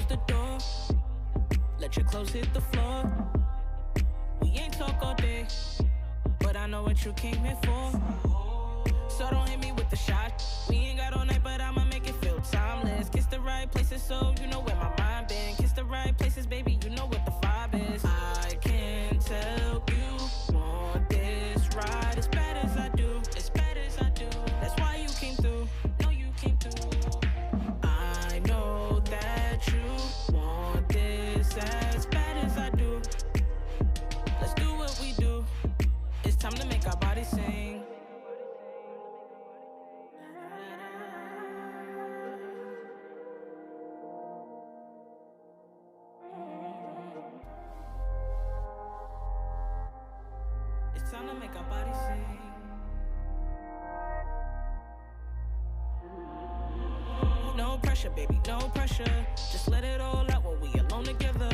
close the door. Let your clothes hit the floor. We ain't talk all day, but I know what you came here for. So don't hit me with the shot. We ain't got all night, but I'ma make it feel timeless. Kiss the right places, so you know where my mind been. Kiss the right places, baby, you know what the vibe is. I can tell you want this ride as bad as I do, as bad as I do. That's why you came through, no you came through. I know that you want this as bad as I do. Let's do what we do. It's time to make our bodies sing. It's time to make our bodies sing. No pressure, baby, no pressure. Just let it all out when we alone together.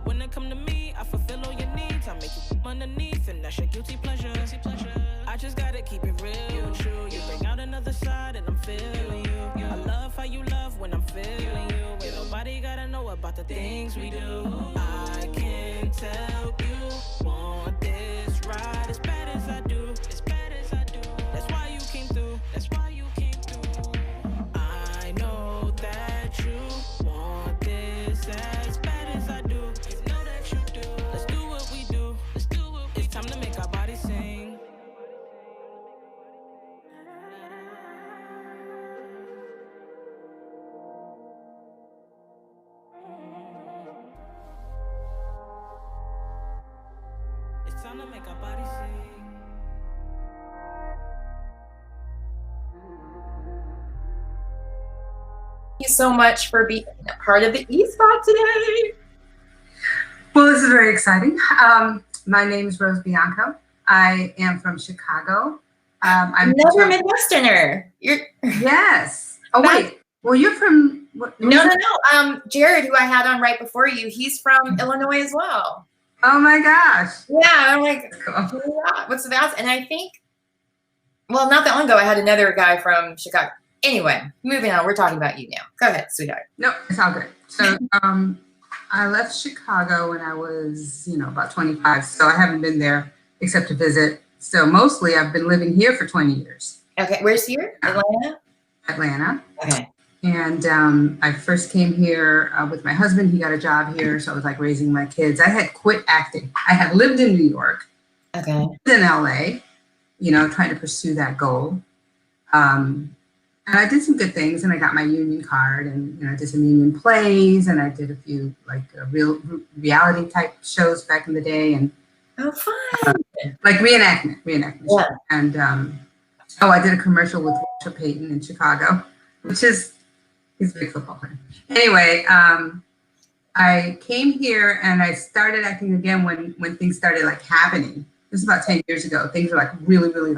When it come to me, I fulfill all your needs. I make you underneath, and that's your guilty pleasure. I just gotta keep it real with you. You bring out another side, and I'm feeling you. I love how you love when I'm feeling you. Ain't nobody gotta know about the things we do. I can tell you want this ride as bad as I do, as bad as I do. That's why you came through. That's why you came through. I know that you want this as bad as I do. You know that you do. Let's do what we do. Let's do what we do. It's time to make our bodies sing. It's time to make our bodies sing. Thank you so much for being a part of the E-Spot today. Well, this is very exciting. My name is Bianco. I am from Chicago. I'm another Midwesterner. You're yes. Oh wait. Well, you're from what? No. Jared, who I had on right before you, he's from Illinois as well. Oh my gosh. Yeah, I'm like, cool. What's that? And I think, well, not that long ago, I had another guy from Chicago. Anyway, moving on. We're talking about you now. Go ahead, sweetheart. No, it's all good. So, I left Chicago when I was, about 25. So I haven't been there except to visit. So mostly I've been living here for 20 years. Okay, where's here? Atlanta? Atlanta. Okay. And I first came here with my husband. He got a job here, so I was like raising my kids. I had quit acting. I had lived in New York, okay, lived in LA, trying to pursue that goal. And I did some good things, and I got my union card, and I did some union plays, and I did a few real reality type shows back in the day, and oh, fun, like reenactment. Yeah. And I did a commercial with Walter Payton in Chicago, which is. He's a big football player. Anyway, I came here and I started acting again when things started happening. This is about 10 years ago. Things were really, really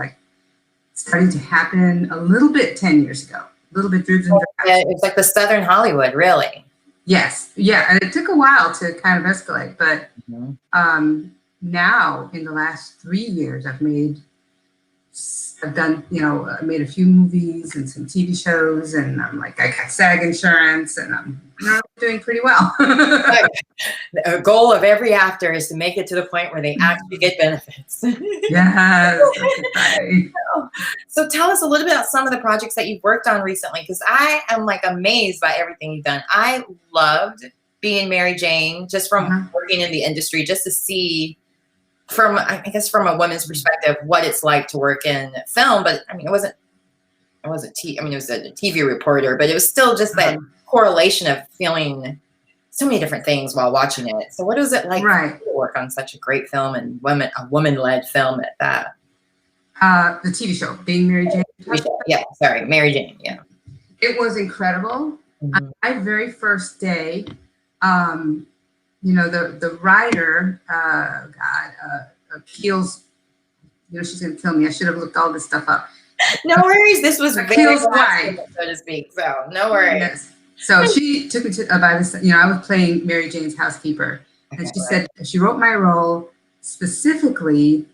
starting to happen a little bit 10 years ago. A little bit dribs and drabs. It's like the Southern Hollywood, really. Yes. Yeah. And it took a while to kind of escalate. But now in the last 3 years, I've done, I made a few movies and some TV shows, and I got SAG insurance, and I'm doing pretty well. The goal of every actor is to make it to the point where they actually get benefits. Yes. Right. So tell us a little bit about some of the projects that you've worked on recently, because I am amazed by everything you've done. I loved being MaryJane, just from working in the industry, just to see from a woman's perspective, what it's like to work in film. But it was a TV reporter, but it was still just that correlation of feeling so many different things while watching it. So what was it like to work on such a great film and a woman-led film at that? The TV show, being MaryJane. Yeah, sorry, MaryJane, yeah. It was incredible. My very first day, the writer, Keel's, she's going to kill me. I should have looked all this stuff up. No worries. This was Keel's wife, so to speak. So no worries. Yes. So she took me to, by this, I was playing MaryJane's housekeeper. And she said, she wrote my role specifically.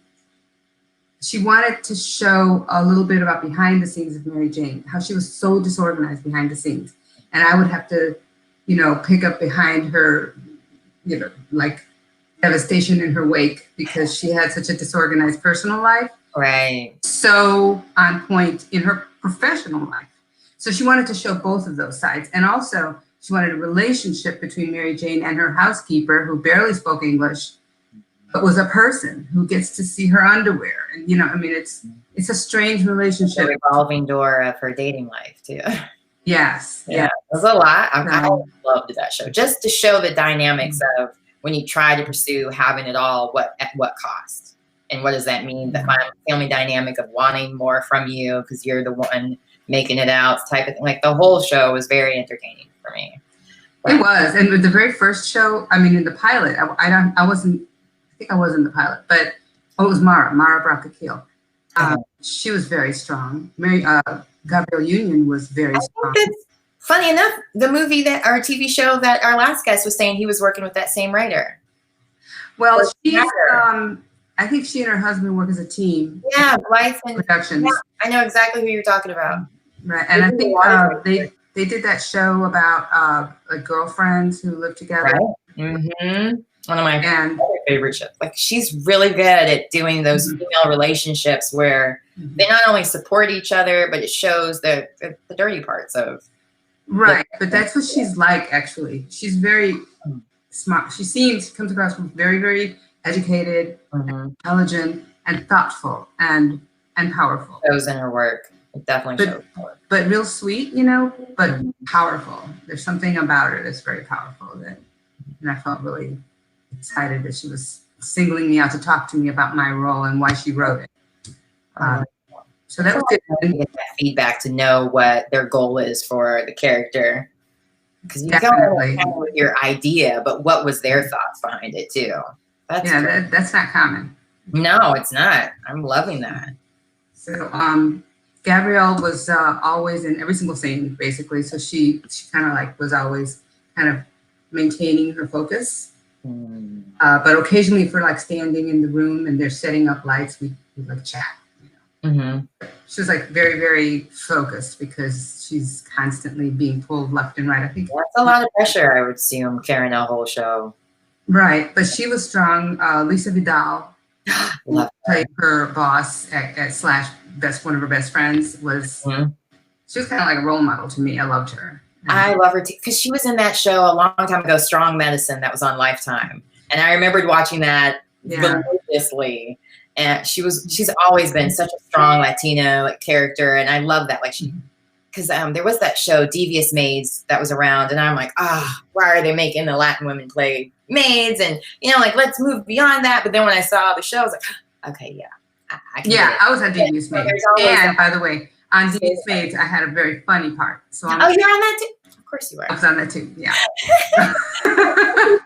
She wanted to show a little bit about behind the scenes of MaryJane, how she was so disorganized behind the scenes. And I would have to pick up behind her, like devastation in her wake because she had such a disorganized personal life. Right. So on point in her professional life. So she wanted to show both of those sides. And also she wanted a relationship between MaryJane and her housekeeper who barely spoke English, but was a person who gets to see her underwear. And, it's a strange relationship. The revolving door of her dating life too. Yes. Yeah. It was a lot. I loved that show just to show the dynamics of when you try to pursue having it all, at what cost? And what does that mean? The family dynamic of wanting more from you because you're the one making it out type of thing. Like the whole show was very entertaining for me. It was. And with the very first show, in the pilot, I think I was in the pilot, but it was Mara brought the keel. She was very strong. Gabrielle Union was very strong. Funny enough, the movie our TV show that our last guest was saying he was working with that same writer. Well, I think she and her husband work as a team. Yeah, Life and Productions. Yeah, I know exactly who you're talking about. Right, and I think they did that show about girlfriends who live together. Right. Mm-hmm. One of my favorite shows. Like she's really good at doing those female relationships where they not only support each other, but it shows the dirty parts of. Right, but that's what she's like. Actually, she's very smart. She comes across as very, very educated, intelligent, and thoughtful, and powerful. Shows in her work. It definitely shows. But real sweet, but powerful. There's something about her that's very powerful and I felt really excited that she was singling me out to talk to me about my role and why she wrote it. So that was good. To get that feedback to know what their goal is for the character. Because you don't with your idea, but what was their thoughts behind it too? That's not common. No, it's not. I'm loving that. So Gabrielle was always in every single scene, basically. So she kind of was always kind of maintaining her focus. But occasionally for standing in the room and they're setting up lights, we chat. She was very, very focused because she's constantly being pulled left and right. I think that's a lot of pressure, I would assume, carrying a whole show. Right, but she was strong. Lisa Vidal, who played her boss at Slash, one of her best friends, she was kind of like a role model to me. I loved her. I love her too because she was in that show a long time ago, Strong Medicine, that was on Lifetime, and I remembered watching that religiously. And she's always been such a strong Latino character, and I love that. Because there was that show Devious Maids that was around, and I'm like, why are they making the Latin women play maids? And let's move beyond that. But then when I saw the show, I was like, okay, yeah, I can. Yeah, I was on Devious Maids, and by the way, on Devious Maids, I had a very funny part. So you're on that too. Of course you are. I was on that too. Yeah.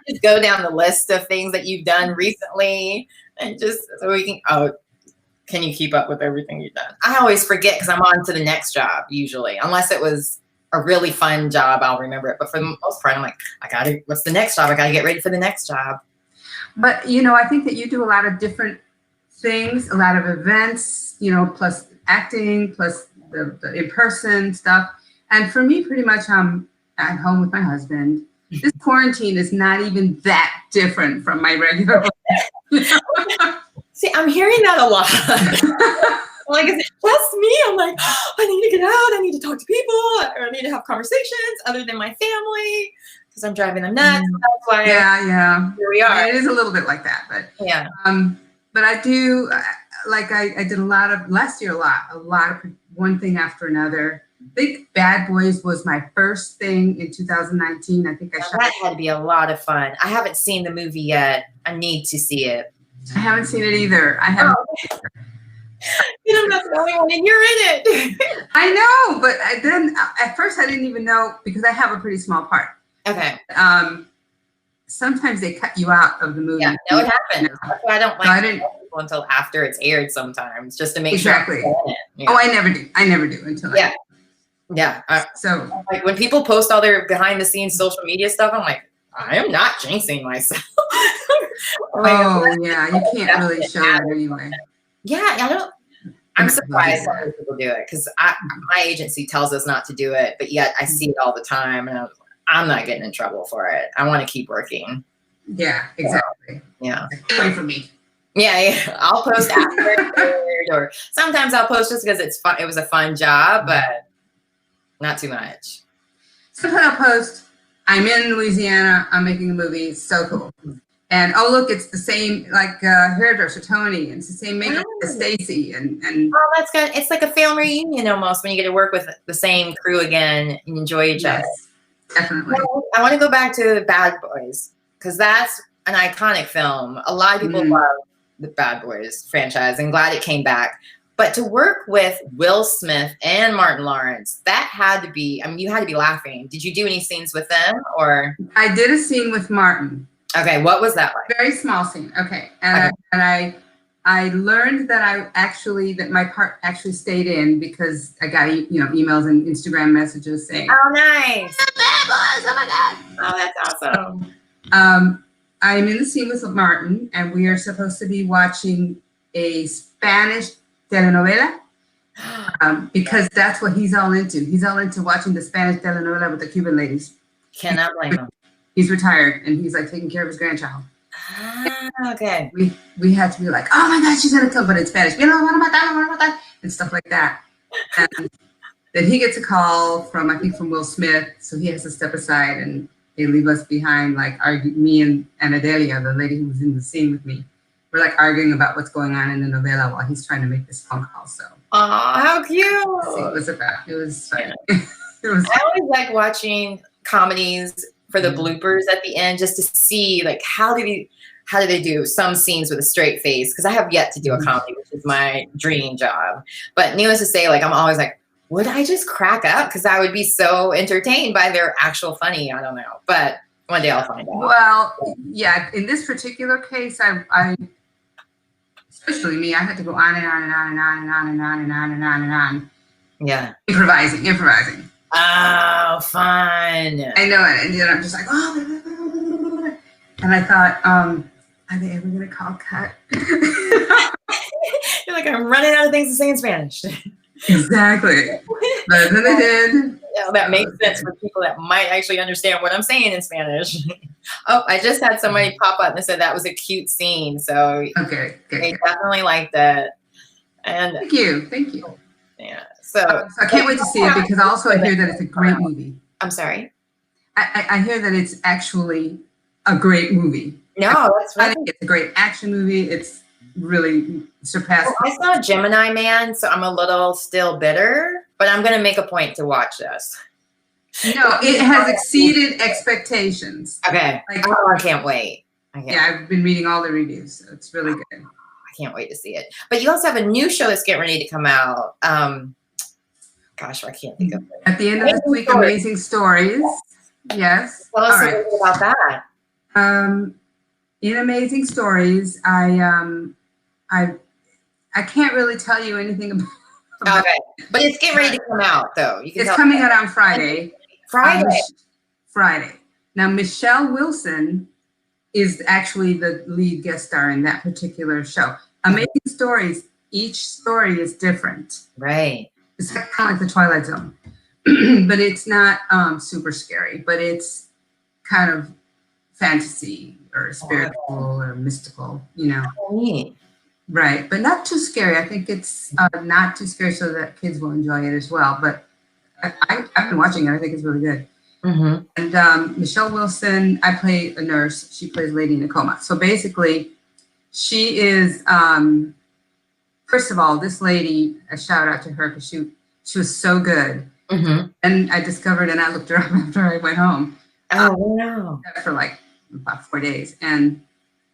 Just go down the list of things that you've done recently. And just so we can, can you keep up with everything you've done? I always forget because I'm on to the next job usually, unless it was a really fun job, I'll remember it. But for the most part, I'm like, what's the next job? I got to get ready for the next job. But, I think that you do a lot of different things, a lot of events, plus acting, plus the in-person stuff. And for me, pretty much I'm at home with my husband. This quarantine is not even that different from my regular life. See, I'm hearing that a lot. Is it just me? I'm like, I need to get out. I need to talk to people. Or I need to have conversations other than my family because I'm driving them nuts. That's why. Yeah. Here we are. It is a little bit like that, but yeah. But I do I did last year a lot of one thing after another. I think Bad Boys was my first thing in 2019. I think that had to be a lot of fun. I haven't seen the movie yet. I need to see it. I haven't seen it either. I haven't. I'm not the only one, and you're in it. I know, but then at first I didn't even know because I have a pretty small part. Okay. Sometimes they cut you out of the movie. Yeah, no, it happens. That's why I don't like people until after it's aired sometimes, just to make sure. Exactly. Yeah. Oh, I never do until. Yeah. So when people post all their behind the scenes social media stuff, I'm like, I am not jinxing myself. You can't really show that anyway. Yeah, I'm surprised how many people do it because my agency tells us not to do it, but yet I see it all the time, and I was like, I'm not getting in trouble for it. I want to keep working. Yeah, exactly. Yeah. Wait for me. Yeah. I'll post afterward, or sometimes I'll post just because it's fun. It was a fun job, but not too much. Sometimes I'll post, I'm in Louisiana, I'm making a movie, it's so cool. And oh look, it's the same like hairdresser Tony, and it's the same makeup as Stacy, and oh, that's good. It's like a family reunion almost when you get to work with the same crew again and enjoy each other. Definitely. Well, I want to go back to Bad Boys because that's an iconic film. A lot of people love the Bad Boys franchise and glad it came back. But to work with Will Smith and Martin Lawrence, that had to be, I mean, you had to be laughing. Did you do any scenes with them or? I did a scene with Martin. Okay, what was that like? Very small scene. Okay, and I learned that my part actually stayed in because I got emails and Instagram messages saying, "Oh, nice, Bad Boys! Oh my God! Oh, that's awesome." I'm in the scene with Martin, and we are supposed to be watching a Spanish telenovela because that's what he's all into. He's all into watching the Spanish telenovela with the Cuban ladies. Cannot blame him. He's retired and he's like taking care of his grandchild. Okay. We had to be like, oh my God, she's gonna come, but in Spanish, and stuff like that. And then he gets a call from Will Smith, so he has to step aside and they leave us behind, like me and Adelia, the lady who was in the scene with me. We're like arguing about what's going on in the novela while he's trying to make this phone call. So. Oh, how cute! It was funny. I always like watching comedies for the bloopers at the end, just to see like how do they do some scenes with a straight face? Because I have yet to do a comedy, which is my dream job. But needless to say, like I'm always like, would I just crack up? Because I would be so entertained by their actual funny. I don't know, but one day I'll find out. Well, yeah. In this particular case, I especially me, I had to go on and on and on and on and on and on and on and on and on. Yeah. Improvising. Oh, fun. I know it. And then I'm just like, oh, and I thought, are they ever going to call cut? You're like, I'm running out of things to say in Spanish. Exactly. But then they did. Yeah, that makes sense for people that might actually understand what I'm saying in Spanish. Oh, I just had somebody pop up and said that was a cute scene. So okay, they definitely liked that. And thank you. Yeah. So I can't wait to see it because also I hear that it's a great movie. I'm sorry. I hear that it's actually a great movie. No, that's right. I think it's a great action movie. It's really surpassed. Well, I saw Gemini Man, so I'm a little still bitter, but I'm going to make a point to watch this. No, it has exceeded expectations. Okay. I can't wait. Yeah, I've been reading all the reviews, so it's really good. I can't wait to see it. But you also have a new show that's getting ready to come out. Gosh, I can't think of it. At the end of this week, Amazing Stories. Yes. Tell us a little bit about that. In Amazing Stories, I can't really tell you anything about okay, but it's getting ready to come out, though. It's coming out on Friday. Friday. Now, Michelle Wilson is actually the lead guest star in that particular show. Amazing Stories, each story is different. Right. It's kind of like the Twilight Zone, but it's not super scary, but it's kind of fantasy or spiritual or mystical, Neat. Right, but not too scary. I think it's not too scary so that kids will enjoy it as well. But I've been watching it. I think it's really good. Mm-hmm. And Michelle Wilson, I play a nurse. She plays Lady in a Coma. So basically, she is, first of all, this lady, a shout out to her because she was so good. Mm-hmm. And I discovered, and I looked her up after I went home. Oh, wow. For like about 4 days. And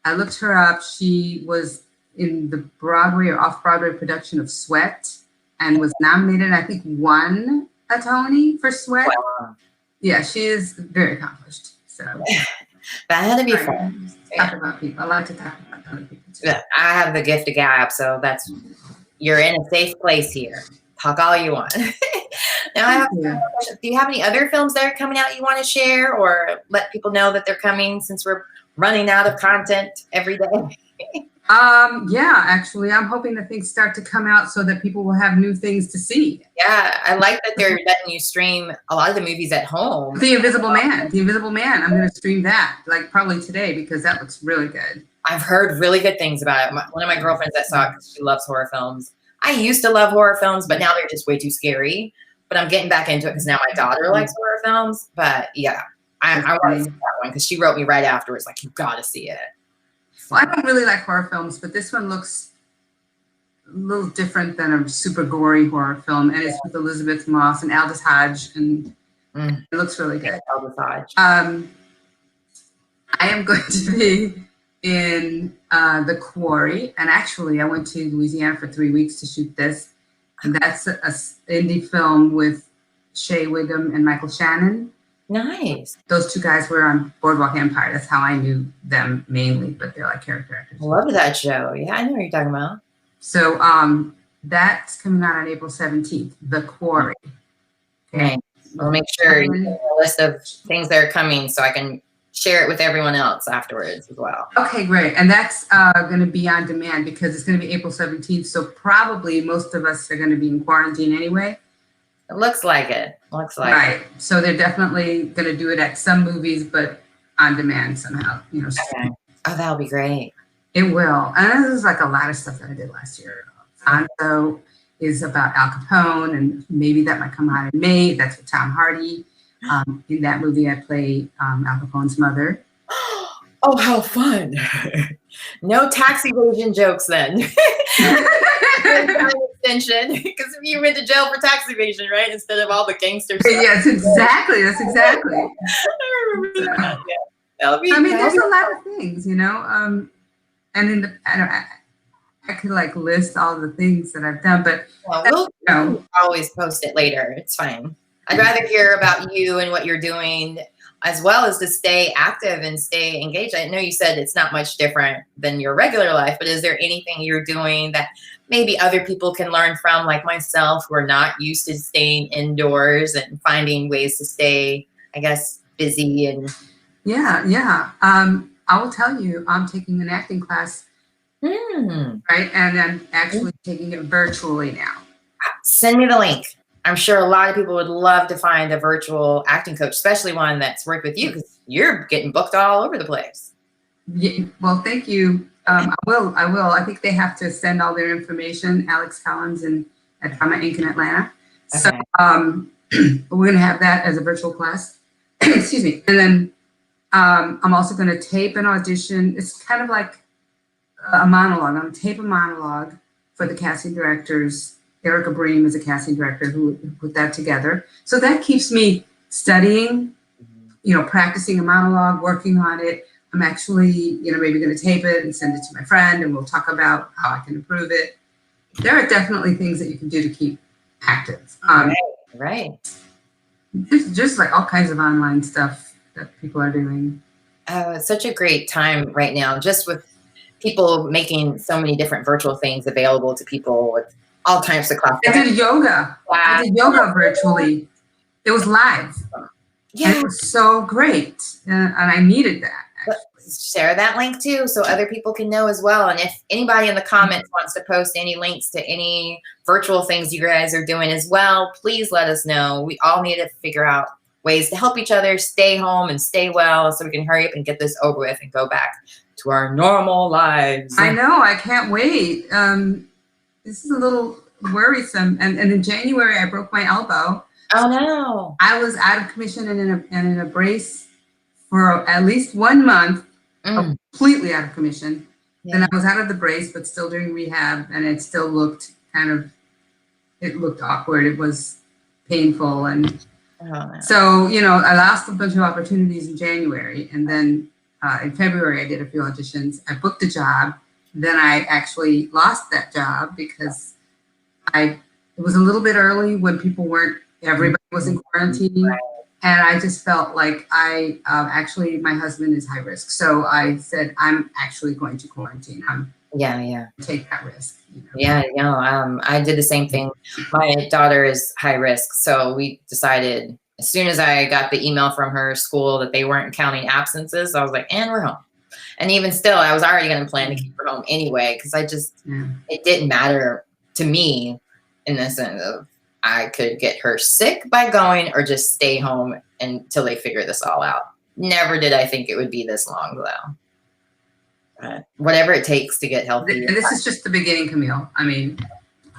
I looked her up. She was in the Broadway or off-Broadway production of Sweat and was nominated, I think won a Tony for Sweat. Wow. Yeah, she is very accomplished. So that had to be fun. Talk about people. I like to talk about other people too. Yeah, I have the gift of gab, so you're in a safe place here. Talk all you want. Now I have a question. Do you have any other films that are coming out you want to share or let people know that they're coming since we're running out of content every day? Yeah, actually, I'm hoping that things start to come out so that people will have new things to see. Yeah, I like that they're letting you stream a lot of the movies at home. The Invisible Man. I'm going to stream that like probably today because that looks really good. I've heard really good things about it. One of my girlfriends that saw it, because she loves horror films. I used to love horror films, but now they're just way too scary. But I'm getting back into it because now my daughter likes horror films. But yeah, I want to see that one because she wrote me right afterwards, like, you got to see it. Well, I don't really like horror films, but this one looks a little different than a super gory horror film. And it's with Elizabeth Moss and Aldous Hodge, and it looks really good. Aldous Hodge. I am going to be in the Quarry, and actually I went to Louisiana for 3 weeks to shoot this, and that's an indie film with Shea Whigham and Michael Shannon. Nice. Those two guys were on Boardwalk Empire. That's how I knew them mainly, but they're like character actors. I love that show. Yeah, I know what you're talking about. So that's coming out on April 17th, The Quarry. Okay. I'll make sure you have a list of things that are coming so I can share it with everyone else afterwards as well. Okay, great. And that's going to be on demand because it's going to be April 17th. So probably most of us are going to be in quarantine anyway. It looks like it. Right. So they're definitely going to do it at some movies, but on demand somehow. Okay. Oh, that'll be great. It will. And this is like a lot of stuff that I did last year. Fonzo is about Al Capone, and maybe that might come out in May. That's with Tom Hardy. In that movie, I play Al Capone's mother. Oh, how fun. No tax evasion jokes then. Extension, because you went to jail for tax evasion, right? Instead of all the gangster stuff. Yes, exactly. That's exactly. I remember that. Yeah. That'll be, there's a lot of things, and in I could like list all the things that I've done, but we'll always post it later. It's fine. I'd rather hear about you and what you're doing, as well as to stay active and stay engaged. I know you said it's not much different than your regular life, but is there anything you're doing that maybe other people can learn from, like myself, who are not used to staying indoors and finding ways to stay, I guess, busy? And yeah. I will tell you, I'm taking an acting class, right? And I'm actually taking it virtually now. Send me the link. I'm sure a lot of people would love to find a virtual acting coach, especially one that's worked with you, because you're getting booked all over the place. Yeah, well, thank you. I will. I think they have to send all their information, Alex Collins and at Drama Inc. in Atlanta. Okay. So we're going to have that as a virtual class. Excuse me. And then I'm also going to tape an audition. It's kind of like a monologue. I'm going to tape a monologue for the casting directors. Erica Bream is a casting director who put that together. So that keeps me studying, practicing a monologue, working on it. I'm actually, maybe going to tape it and send it to my friend, and we'll talk about how I can improve it. There are definitely things that you can do to keep active. Right. Just like all kinds of online stuff that people are doing. It's such a great time right now, just with people making so many different virtual things available to people with all types of classes. I did yoga. I did yoga virtually. It was live. Yeah. And it was so great. And I needed that. Share that link too, so other people can know as well. And if anybody in the comments wants to post any links to any virtual things you guys are doing as well, please let us know. We all need to figure out ways to help each other stay home and stay well, so we can hurry up and get this over with and go back to our normal lives. I know. I can't wait. This is a little worrisome. And in January, I broke my elbow. Oh, no. I was out of commission and in a brace for at least 1 month, completely out of commission. Yeah. Then I was out of the brace, but still doing rehab. And it still looked it looked awkward. It was painful. And so, I lost a bunch of opportunities in January. And then in February, I did a few auditions. I booked a job. Then I actually lost that job because it was a little bit early when everybody was in quarantine. Right. And I just felt like actually my husband is high risk. So I said, I'm actually going to quarantine. Take that risk. I did the same thing. My daughter is high risk. So we decided as soon as I got the email from her school that they weren't counting absences, I was like, and we're home. And even still, I was already going to plan to keep her home anyway, because it didn't matter to me in the sense of I could get her sick by going or just stay home until they figure this all out. Never did I think it would be this long, though. Whatever it takes to get healthy. And this is just the beginning, Camille. I mean,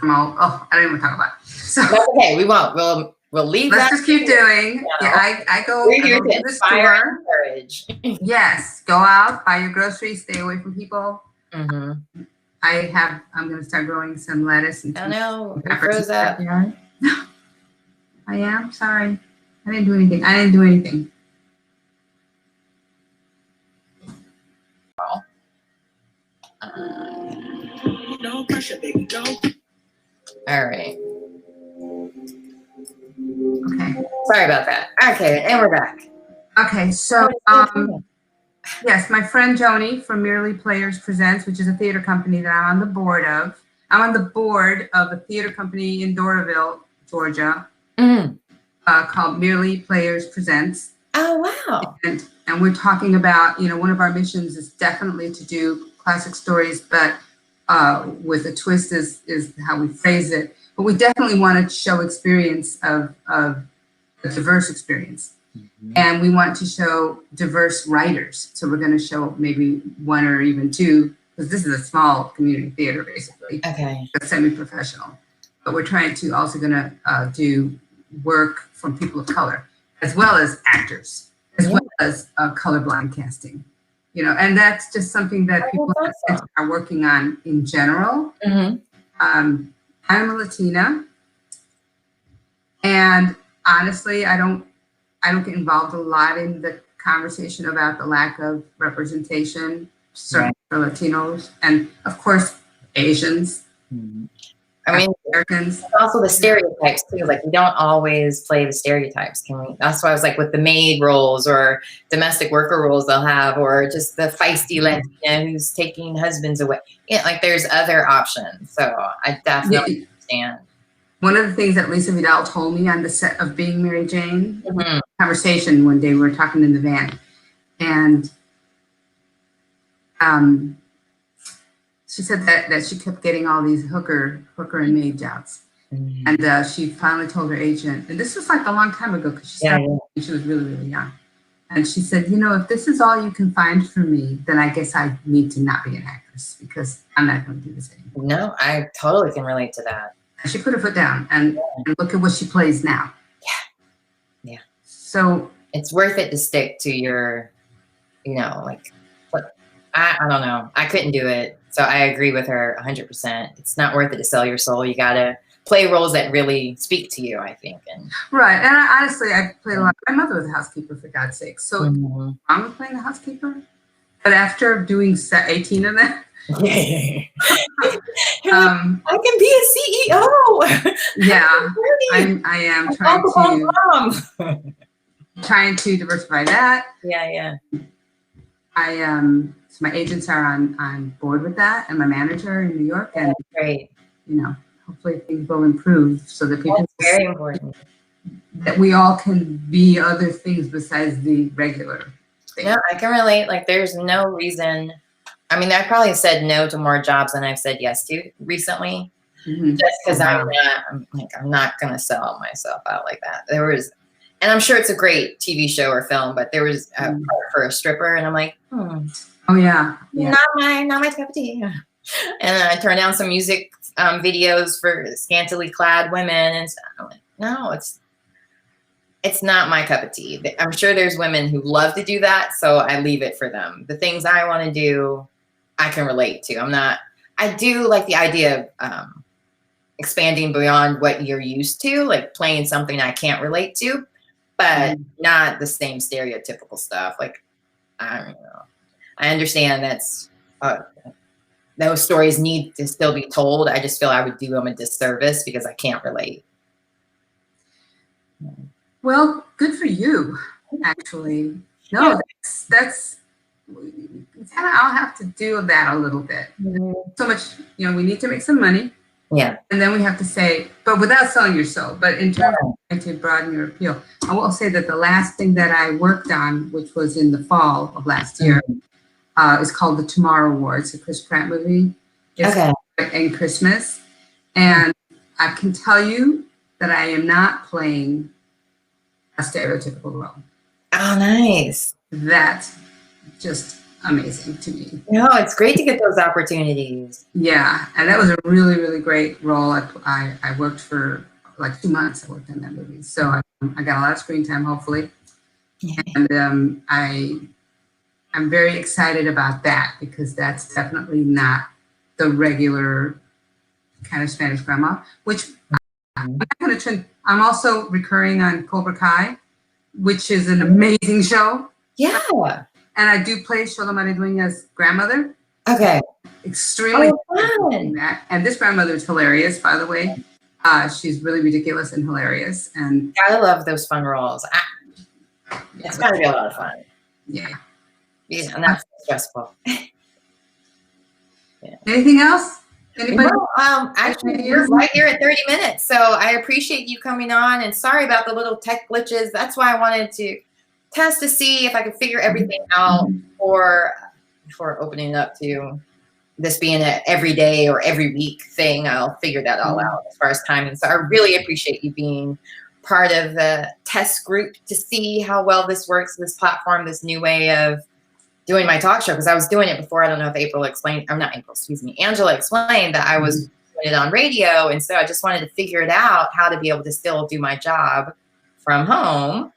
I don't even talk about it. So that's okay. We won't. We'll leave. Let's just keep doing. Yeah, I go. We're here to the inspire and encourage. Yes, go out, buy your groceries, stay away from people. Mm-hmm. I'm going to start growing some lettuce and. I know. It grows up. I am sorry. I didn't do anything. No pressure, baby. Don't. All right. Okay. Sorry about that. Okay, and we're back. Okay, so yes, my friend Joni from Merely Players Presents, which is a theater company that I'm on the board of. I'm on the board of a theater company in Doraville, Georgia, called Merely Players Presents. Oh, wow. And we're talking about, one of our missions is definitely to do classic stories, but with a twist is how we phrase it. But we definitely want to show experience of a diverse experience. Mm-hmm. And we want to show diverse writers. So we're going to show maybe one or even two, because this is a small community theater, basically. Okay. But semi-professional. But we're trying to also going to do work from people of color, as well as actors, as well as colorblind casting. And that's just something that people are working on in general. Mm-hmm. I'm a Latina, and honestly, I don't get involved a lot in the conversation about the lack of representation, certainly for Latinos, and of course, Asians. Mm-hmm. I mean, Americans. Also the stereotypes too. Like we don't always play the stereotypes, can we? That's why I was like with the maid roles or domestic worker roles they'll have, or just the feisty Latina who's taking husbands away. Like there's other options. So I definitely understand. One of the things that Lisa Vidal told me on the set of Being MaryJane, conversation one day, we were talking in the van, and she said that she kept getting all these hooker and maid jobs. Mm-hmm. And she finally told her agent, and this was like a long time ago, because she was really, really young. And she said, if this is all you can find for me, then I guess I need to not be an actress, because I'm not going to do this anymore. No, I totally can relate to that. And she put her foot down and look at what she plays now. Yeah. So it's worth it to stick to your, I don't know. I couldn't do it. So I agree with her 100%. It's not worth it to sell your soul. You got to play roles that really speak to you, I think. Right. And honestly, I played a lot. My mother was a housekeeper, for God's sake. So I'm playing the housekeeper. But after doing 18 of them, I can be a CEO. Yeah. I am trying to diversify that. Yeah. So my agents are on board with that, and my manager in New York, and great. Hopefully things will improve so that people very important that we all can be other things besides the regular thing. Yeah, I can relate. Like, there's no reason. I mean, I probably said no to more jobs than I've said yes to recently, just because I'm not gonna sell myself out like that. And I'm sure it's a great TV show or film, but there was a part for a stripper, and I'm like, oh yeah. not my cup of tea. And I turned down some music videos for scantily clad women, and I'm like, no, it's not my cup of tea. I'm sure there's women who love to do that, so I leave it for them. The things I want to do, I can relate to. I do like the idea of expanding beyond what you're used to, like playing something I can't relate to, but not the same stereotypical stuff. Like, I don't know. I understand that's those stories need to still be told. I just feel I would do them a disservice because I can't relate. Well, good for you, actually. No, that's I'll have to do that a little bit. So much, we need to make some money. Yeah. And then we have to say, but without selling your soul, but in terms of trying to broaden your appeal, I will say that the last thing that I worked on, which was in the fall of last year, It's called The Tomorrow War. It's a Chris Pratt movie. It's in Christmas. And I can tell you that I am not playing a stereotypical role. Oh, nice. That's just amazing to me. No, it's great to get those opportunities. Yeah, and that was a really, really great role. I worked for like 2 months. I worked on that movie, so I got a lot of screen time, hopefully. Yeah. And I'm very excited about that because that's definitely not the regular kind of Spanish grandma. Which I'm also recurring on Cobra Kai, which is an amazing show. Yeah. And I do play Shola Maridueña's grandmother. Okay. Extremely fun. That. And this grandmother is hilarious, by the way. She's really ridiculous and hilarious. And I love those fun roles. It's got to be a lot of fun. Yeah. Yeah, and that's stressful. Yeah. Anything else? Anybody? No, actually, you're right here at 30 minutes. So I appreciate you coming on. And sorry about the little tech glitches. That's why I wanted to test to see if I could figure everything out before opening it up to this being an everyday or every week thing. I'll figure that all out as far as timing. So I really appreciate you being part of the test group to see how well this works, this platform, this new way of doing my talk show. Because I was doing it before. I don't know if Angela explained that I was doing it on radio. And so I just wanted to figure it out, how to be able to still do my job from home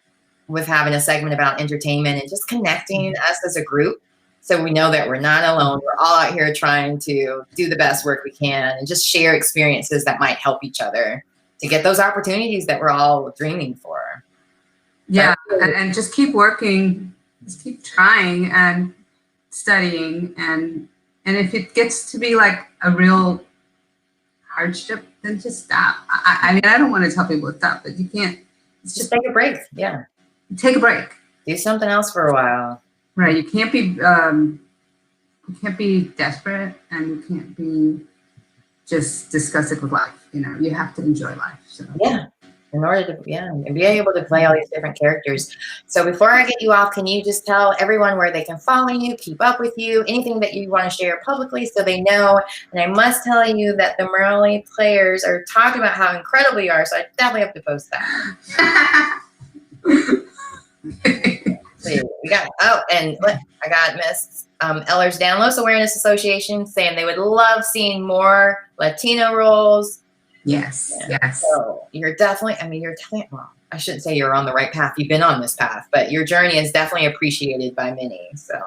with having a segment about entertainment and just connecting us as a group. So we know that we're not alone. We're all out here trying to do the best work we can and just share experiences that might help each other to get those opportunities that we're all dreaming for. Yeah, and just keep working, just keep trying and studying. And if it gets to be like a real hardship, then just stop. I mean, I don't want to tell people to stop, but you can't. It's just take a break. Yeah. Take a break. Do something else for a while. Right. You can't be desperate, and you can't be just disgusted with life. You know, you have to enjoy life. So. Yeah. In order to, and be able to play all these different characters. So before I get you off, can you just tell everyone where they can follow you, keep up with you, anything that you want to share publicly so they know? And I must tell you that the Merle players are talking about how incredible you are. So I definitely have to post that. We got, I got Miss Eller's Downloads Awareness Association saying they would love seeing more Latino roles. Yes, yes. So you're definitely, well, I shouldn't say you're on the right path. You've been on this path, but your journey is definitely appreciated by many. So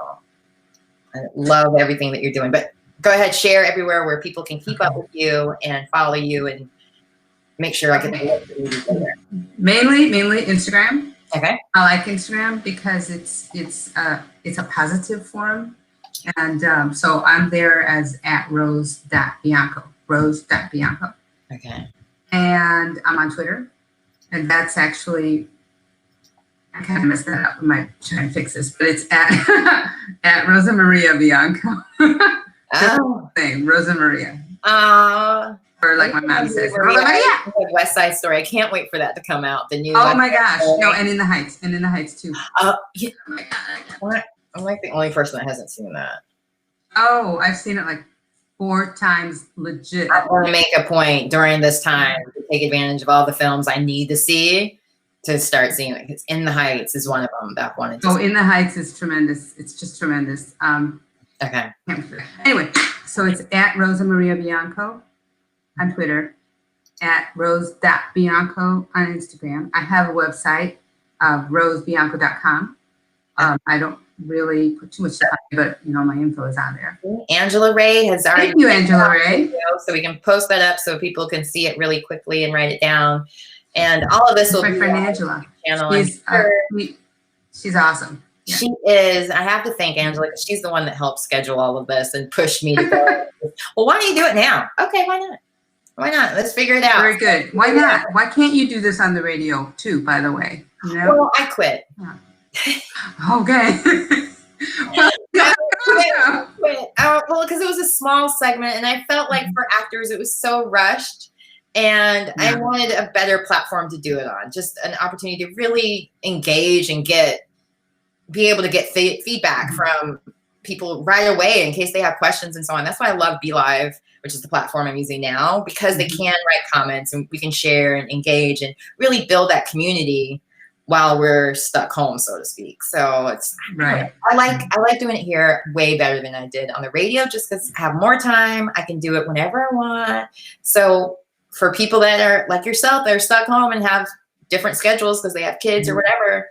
I love everything that you're doing. But go ahead, share everywhere where people can keep up with you and follow you and make sure I get the link. Mainly Instagram. Okay. I like Instagram because it's a positive forum. And so I'm there as @rose.bianco. Rose.bianco. Okay. And I'm on Twitter. And that's actually, I kind of messed that up. I might try and fix this, but it's at Rosa Maria Bianco. Thing, Rosa Maria. Or like my mom says, Rosa Maria. West Side Story. I can't wait for that to come out. The new. Oh my gosh! No, and In the Heights, too. Yeah. Oh my God. I'm like the only person that hasn't seen that. Oh, I've seen it like 4 times, legit. I want to make a point during this time to take advantage of all the films I need to see to start seeing it. Because In the Heights is one of them that I wanted to see. In the Heights is tremendous. It's just tremendous. Okay. Anyway, so it's at Rosa Maria Bianco on Twitter, at rose.bianco on Instagram. I have a website, rosebianco.com. I don't really put too much stuff on it, but you know, my info is on there. Angela Ray has already. Thank you, Angela Ray. So we can post that up so people can see it really quickly and write it down. And all of this will be on Angela. Channel. She's awesome. Yeah. She is. I have to thank Angela because she's the one that helped schedule all of this and pushed me to go. Well, why don't you do it now? Okay, why not? Why not? Let's figure it out. Very good. Why not? Why can't you do this on the radio too, by the way? You know? Well, I quit. Okay. I quit. Well, because it was a small segment and I felt like for actors it was so rushed and I wanted a better platform to do it on. Just an opportunity to really engage and be able to get feedback from people right away in case they have questions and so on. That's why I love BeLive, which is the platform I'm using now, because they can write comments and we can share and engage and really build that community while we're stuck home, so to speak. So it's right. I like doing it here way better than I did on the radio, just because I have more time. I can do it whenever I want. So for people that are like yourself, they're stuck home and have different schedules because they have kids or whatever,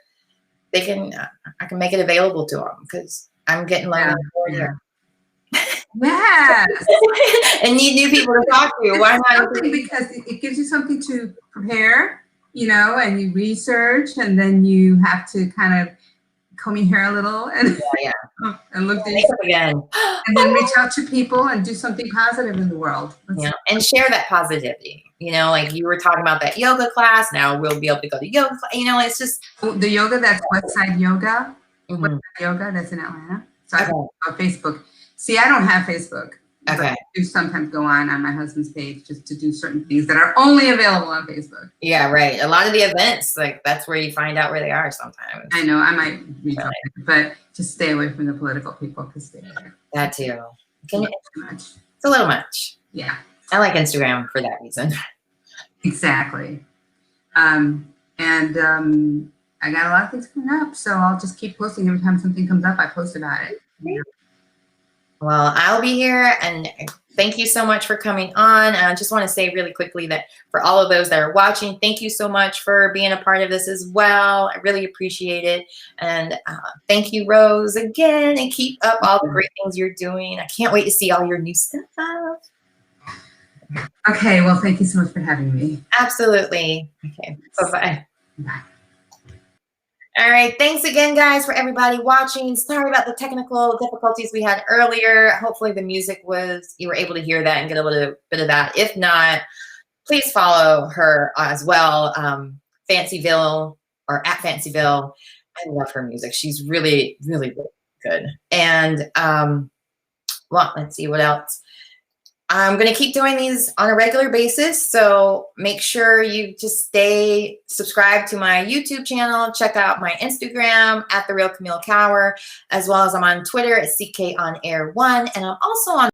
they can I can make it available to them because I'm getting lonely here. Yes. And need new people to talk to. Why not? Because it gives you something to prepare, you know, and you research, and then you have to kind of comb your hair a little and and look again, and then reach out to people and do something positive in the world. And share that positivity. You know, like you were talking about that yoga class. Now we'll be able to go to yoga. You know, it's just the yoga. That's Westside Yoga. Westside Yoga. That's in Atlanta. So I on Facebook. See, I don't have Facebook. Okay. I do sometimes go on my husband's page just to do certain things that are only available on Facebook. Yeah, right. A lot of the events, like that's where you find out where they are sometimes. I know. I might reach out, but just stay away from the political people because they are. That too. Too much. It's a little much. Yeah. I like Instagram for that reason. Exactly. I got a lot of things coming up, so I'll just keep posting every time something comes up. I post about it. Yeah. Well, I'll be here, and thank you so much for coming on. I just want to say really quickly that for all of those that are watching, thank you so much for being a part of this as well. I really appreciate it. And thank you, Rose, again, and keep up all the great things you're doing. I can't wait to see all your new stuff. Okay, well, thank you so much for having me. Absolutely. Okay, bye-bye. Bye. All right, thanks again, guys, for everybody watching. Sorry about the technical difficulties we had earlier. Hopefully the music you were able to hear that and get a little bit of that. If not, please follow her as well, Fancyville or at Fancyville. I love her music. She's really, really, really good. And well, let's see what else. I'm going to keep doing these on a regular basis, so make sure you just stay subscribed to my YouTube channel. Check out my Instagram at The Real Camille Cower, as well as I'm on Twitter at CKOnAir1, and I'm also on